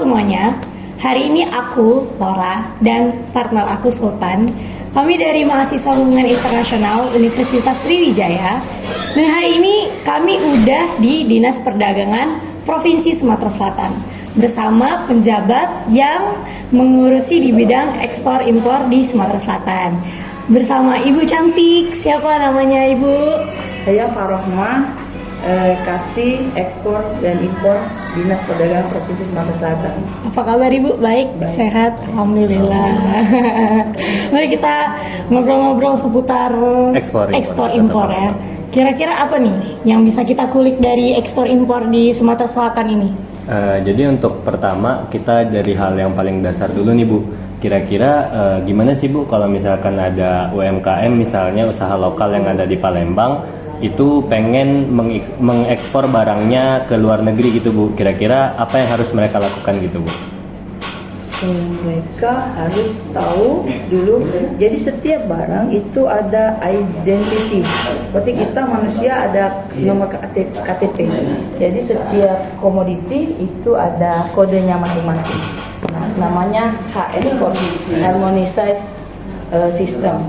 semuanya, hari ini aku, Laura, dan partner aku, Sultan. Kami dari mahasiswa hubungan internasional Universitas Sriwijaya. Dan hari ini kami udah di Dinas Perdagangan Provinsi Sumatera Selatan bersama penjabat yang mengurusi di bidang ekspor impor di Sumatera Selatan. Bersama Ibu cantik, siapa namanya Ibu? Saya Farohma, Kasih Ekspor dan Impor Dinas Perdagangan Provinsi Sumatera Selatan. Apa kabar Ibu? Baik, sehat, alhamdulillah. Mari kita ngobrol-ngobrol seputar ekspor impor ya. Kira-kira apa nih yang bisa kita kulik dari ekspor impor di Sumatera Selatan ini? Jadi untuk pertama kita dari hal yang paling dasar dulu nih Bu. Kira-kira gimana sih Bu kalau misalkan ada UMKM misalnya usaha lokal yang ada di Palembang itu pengen mengekspor barangnya ke luar negeri gitu Bu. Kira-kira apa yang harus mereka lakukan gitu Bu? Mereka harus tahu dulu, jadi setiap barang itu ada identity. Seperti kita manusia ada nomor KTP. Jadi setiap komoditi itu ada kodenya masing-masing. Nah, namanya HS code, harmonized sistem.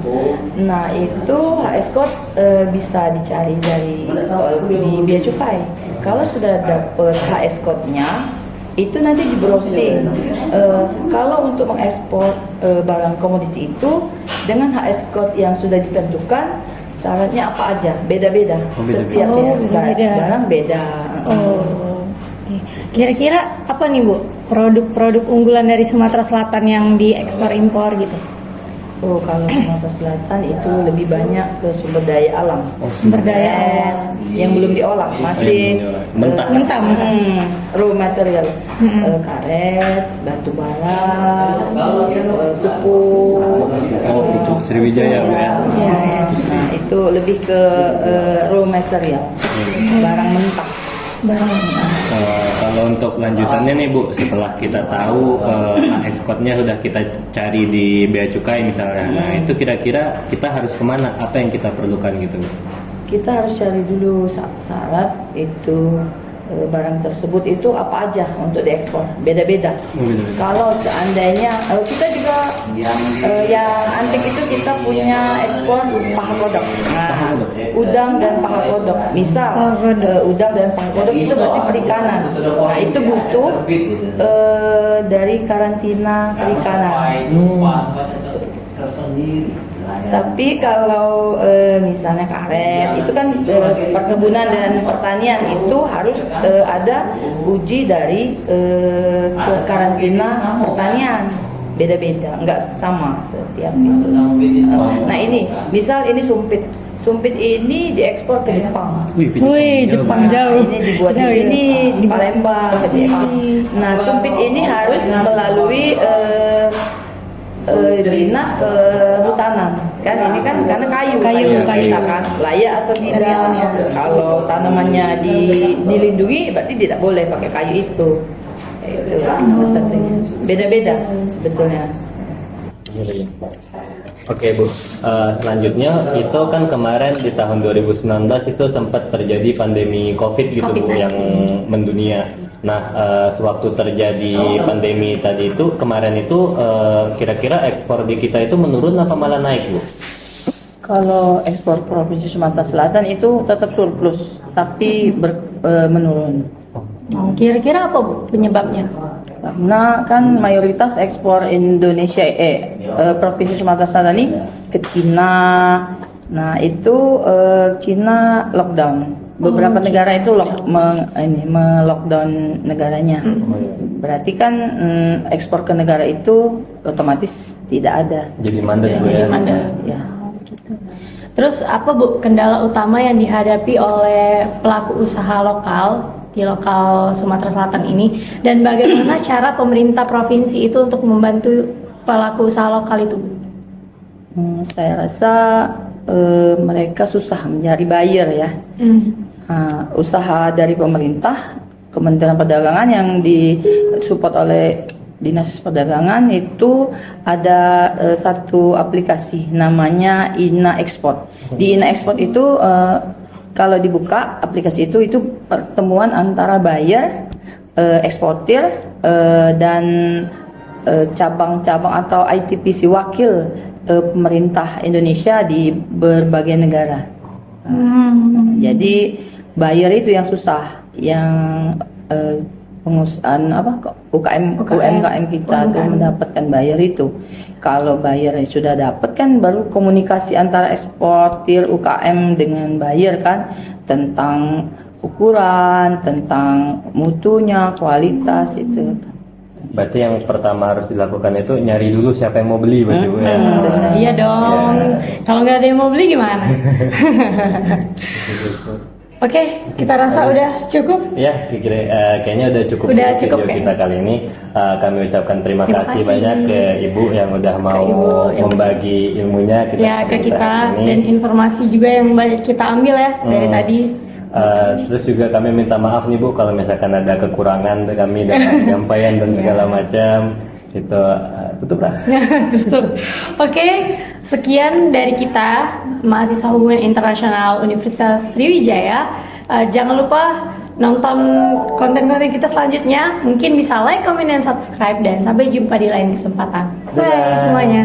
Nah itu HS code bisa dicari di Bea Cukai. Kalau sudah dapat HS code-nya, itu nanti di browsing. Kalau untuk mengekspor barang komoditi itu dengan HS code yang sudah ditentukan, syaratnya apa aja, beda-beda. Setiap barang beda. Kira-kira apa nih Bu produk-produk unggulan dari Sumatera Selatan yang diekspor impor gitu? Kalau Sumatera Selatan itu lebih banyak ke sumber daya alam. Sumber daya alam yang belum diolah, masih mentah. Raw material, karet, batu bara, pupuk. Pupuk Sriwijaya Bu ya. Nah, itu lebih ke raw material, barang mentah. Kalau untuk lanjutannya nih Bu, setelah kita tahu HS code-nya sudah kita cari di Bea Cukai misalnya, nah itu kira-kira kita harus kemana? Apa yang kita perlukan gitu Bu? Kita harus cari dulu syarat itu barang tersebut itu apa aja untuk diekspor, beda-beda. Kalau seandainya kita juga yang antik itu kita punya ekspor paha kodok, udang dan paha kodok. Misal udang dan paha kodok itu berarti perikanan. Nah itu butuh dari karantina perikanan. Tapi kalau misalnya karet itu kan perkebunan dan pertanian itu harus ada uji dari karantina pertanian, beda-beda, nggak sama setiap itu. Nah ini, misal ini sumpit ini diekspor ke Jepang. Wih, Jepang jauh. Ini dibuat di sini di Palembang ke Jepang. Nah sumpit ini harus melalui dinas hutanan kan, ini kan karena kayu kita kan layak atau tidak. Kalau tanamannya dilindungi berarti tidak boleh pakai kayu itu salah satunya. Beda-beda sebetulnya. Oke Bu, selanjutnya itu kan kemarin di tahun 2019 itu sempat terjadi pandemi COVID gitu Bu yang mendunia. Nah, sewaktu terjadi pandemi tadi itu kemarin itu kira-kira ekspor di kita itu menurun apa malah naik Bu? Kalau ekspor Provinsi Sumatera Selatan itu tetap surplus tapi menurun. Kira-kira apa Bu penyebabnya? Karena kan mayoritas ekspor Indonesia Provinsi Sumatera Selatan ini ke Cina. Nah itu Cina lockdown. Beberapa negara itu melockdown negaranya. Berarti kan ekspor ke negara itu otomatis tidak ada. Jadi mandat Bu ya. Ya. Gitu. Terus apa Bu kendala utama yang dihadapi oleh pelaku usaha lokal di lokal Sumatera Selatan ini, dan bagaimana cara pemerintah provinsi itu untuk membantu pelaku usaha lokal itu? Saya rasa mereka susah mencari buyer ya. Usaha dari pemerintah, Kementerian Perdagangan yang disupport oleh Dinas Perdagangan itu ada satu aplikasi namanya INA Export. Di INA Export itu kalau dibuka aplikasi itu pertemuan antara buyer, eksportir dan cabang-cabang atau ITPC wakil pemerintah Indonesia di berbagai negara. Jadi buyer itu yang susah, yang pengusahaan UMKM kita tuh mendapatkan buyer itu. Kalau buyer sudah dapat kan baru komunikasi antara eksportir UKM dengan buyer kan, tentang ukuran, tentang mutunya, kualitas itu. Berarti yang pertama harus dilakukan itu nyari dulu siapa yang mau beli, Mas Ibu ya. Iya dong. Kalau nggak ada yang mau beli gimana? Oke, kita rasa udah cukup. Ya, kayaknya udah cukup Udah untuk cukup, video ya? kita kali ini. Kami ucapkan terima Terima kasih kasih banyak ke Ibu yang udah mau Ibu yang membagi ilmunya Ya ke kita hari ini. dan informasi juga yang banyak kita ambil ya dari tadi. Terus juga kami minta maaf nih Bu kalau misalkan ada kekurangan dari kami dalam penyampaian dan segala macam. Itu tutup lah. Oke, sekian dari kita mahasiswa hubungan internasional Universitas Sriwijaya. Jangan lupa nonton konten-konten kita selanjutnya. Mungkin bisa like, comment, dan subscribe. Dan sampai jumpa di lain kesempatan. Bye semuanya.